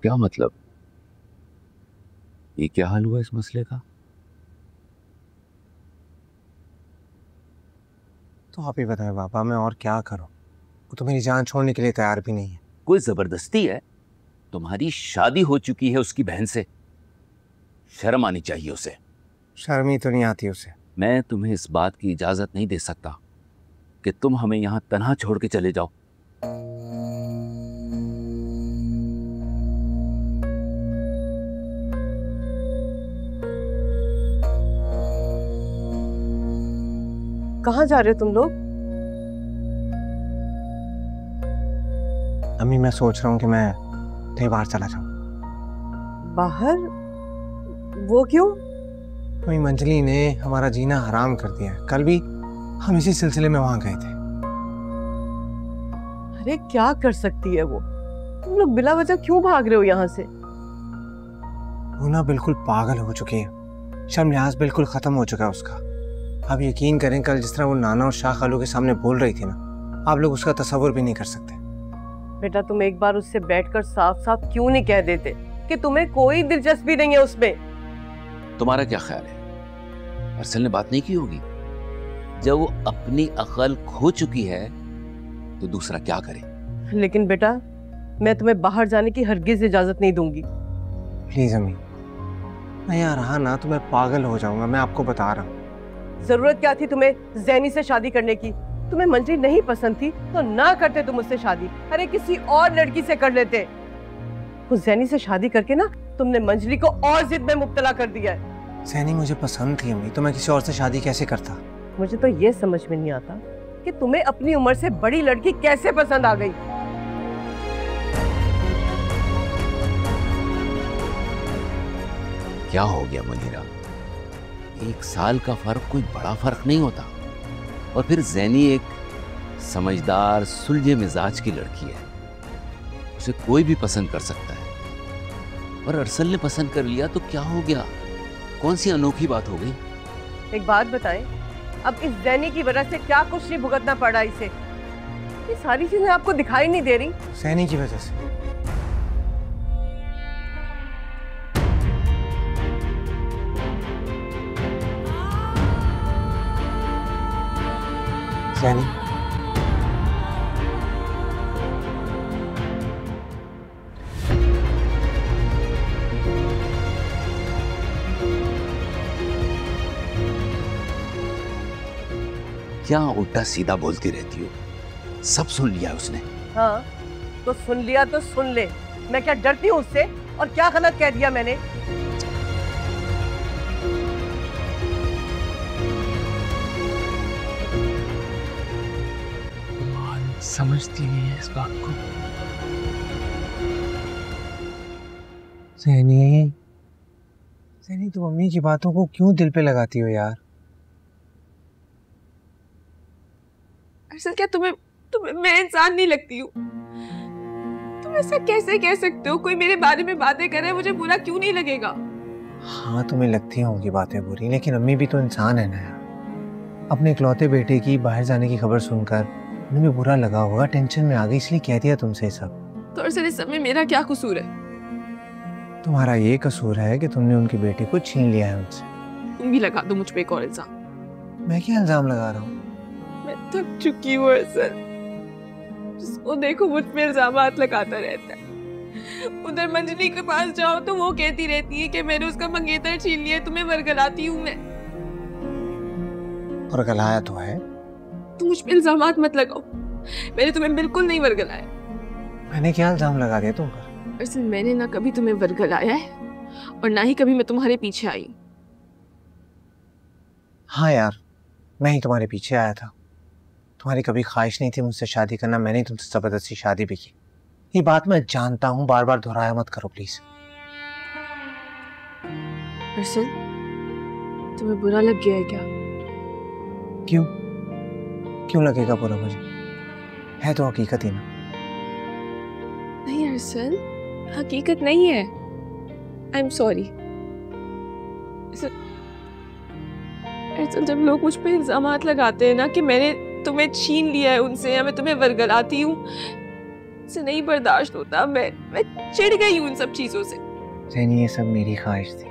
क्या मतलब? ये क्या हाल हुआ इस मसले का? तो आप ही बताएं पापा, मैं और क्या करूं? वो तो मेरी जान छोड़ने के लिए तैयार भी नहीं है। कोई जबरदस्ती है? तुम्हारी शादी हो चुकी है उसकी बहन से, शर्म आनी चाहिए उसे। शर्म ही तो नहीं आती उसे। मैं तुम्हें इस बात की इजाजत नहीं दे सकता कि तुम हमें यहां तन्हा छोड़ के चले जाओ। कहाँ जा रहे हो तुम लोग? अम्मी, मैं सोच रहा हूँ कि मैं कहीं बाहर चला जाऊं। बाहर? वो क्यों? वही मंजली ने हमारा जीना हराम कर दिया है। कल भी हम इसी सिलसिले में वहां गए थे। अरे क्या कर सकती है वो? तुम लोग बिला वजह क्यों भाग रहे हो यहाँ से? वो ना बिल्कुल पागल हो चुकी है। शर्म लिहाज बिल्कुल खत्म हो चुका है उसका। आप यकीन करें, कल जिस तरह वो नाना और शाह खालू के सामने बोल रही थी ना, आप लोग उसका तसव्वुर भी नहीं कर सकते। बेटा तुम एक बार उससे बैठकर साफ साफ क्यों नहीं कह देते कि तुम्हें कोई दिलचस्पी नहीं है उसमें? तुम्हारा क्या ख्याल है, अरसल ने बात नहीं की होगी? जब वो अपनी अकल खो चुकी है तो दूसरा क्या करे? लेकिन बेटा मैं तुम्हें बाहर जाने की हरगिज इजाजत नहीं दूंगी। प्लीज अम्मी, मैं यहाँ रहा ना तो मैं पागल हो जाऊंगा, मैं आपको बता रहा हूँ। जरूरत क्या थी तुम्हें जैनी से शादी करने की? तुम्हें मंजरी नहीं पसंद थी तो ना करते तुम उससे शादी। अरे किसी और लड़की से कर लेते। उस जैनी से शादी करके ना तुमने मंजली को और जिद में मुब्तला कर दिया है। सैनी मुझे पसंद थी अम्मी, तो मैं किसी और से शादी कैसे करता? मुझे तो ये समझ में नहीं आता कि तुम्हें अपनी उम्र से बड़ी लड़की कैसे पसंद आ गई। क्या हो गया मुनीरा? 1 साल का फर्क कोई बड़ा फर्क नहीं होता। और फिर जैनी एक समझदार सुलझे मिजाज की लड़की है, उसे कोई भी पसंद कर सकता है। और अरसल ने पसंद कर लिया तो क्या हो गया? कौन सी अनोखी बात हो गई? एक बात बताएं, अब इस जैनी की वजह से क्या कुछ नहीं भुगतना पड़ा इसे? ये सारी चीजें आपको दिखाई नहीं दे रही? सैनी की वजह से। सैनी, क्या उल्टा सीधा बोलती रहती हो? सब सुन लिया है उसने। हाँ तो सुन लिया तो सुन ले। मैं क्या डरती हूँ उससे? और क्या गलत कह दिया मैंने? समझती नहीं है इस बात को। सैनी, सैनी तुम मम्मी की बातों को क्यों दिल पे लगाती हो यार? अरसल क्या तुम्हें तुम्हें मैं इंसान नहीं लगती हूँ? तुम ऐसा कैसे कह सकते हो? कोई मेरे बारे में बातें करे, मुझे बुरा क्यों नहीं लगेगा? हाँ तुम्हें लगती होंगी बातें बुरी, लेकिन अम्मी भी तो इंसान है ना यार। अपने इकलौते बेटे की बाहर जाने की खबर सुनकर उन्हें भी बुरा लगा होगा, टेंशन में आ गई, इसलिए कह दिया तुमसे सब। तो अरसल इस समय मेरा क्या कसूर है? तुम्हारा ये कसूर है कि तुमने उनकी बेटी को छीन लिया है उनसे। तुम भी लगा दो मुझ पे एक और इल्जाम। मैं क्या इल्जाम लगा रहा हूँ? मैं थक चुकी हूँ अरसल। जिसको देखो मुझ पे इल्जामात लगाता रहता है। उधर मंजली के पास जाओ तो वो कहती रहती है कि मैंने उसका मंगेतर छीन लिया, तुम्हें वरगलाती हूँ मैं। और गलाया तो है। तुम मुझ पे इल्जामात मत लगाओ, मैंने तुम्हें बिल्कुल नहीं वरगलाया। मैंने क्या इल्जाम लगा दिया तुम पर? अरसल मैंने ना कभी तुम्हें वरगलाया है और ना ही कभी मैं तुम्हारे पीछे आई। हाँ यार, मैं ही तुम्हारे पीछे आया था। तुम्हारी कभी ख्वाहिश नहीं थी मुझसे शादी करना, मैंने तुमसे जबरदस्ती शादी भी की। ये बात मैं जानता हूँ, बार बार दोहराया मत करो प्लीज। अरसल तुम्हें बुरा लग गया है क्या? क्यों? क्यों लगेगा बुरा मुझे? है तो हकीकत ही ना। नहीं अरसल, हकीकत नहीं है। I am sorry. अरसल जब लोग मुझ पे इल्जामात लगाते हैं ना कि मैंने तुम्हें छीन लिया है उनसे या मैं तुम्हें वरगलाती हूँ, मुझसे नहीं बर्दाश्त होता। मैं चिढ़ गई हूँ इन सब चीजों से। जैनी ये सब मेरी ख्वाहिश थी,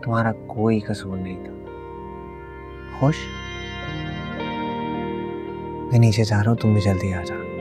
तुम्हारा कोई कसूर नहीं था। खुश? मैं नीचे जा रहा हूँ, तुम भी जल्दी आ जाओ।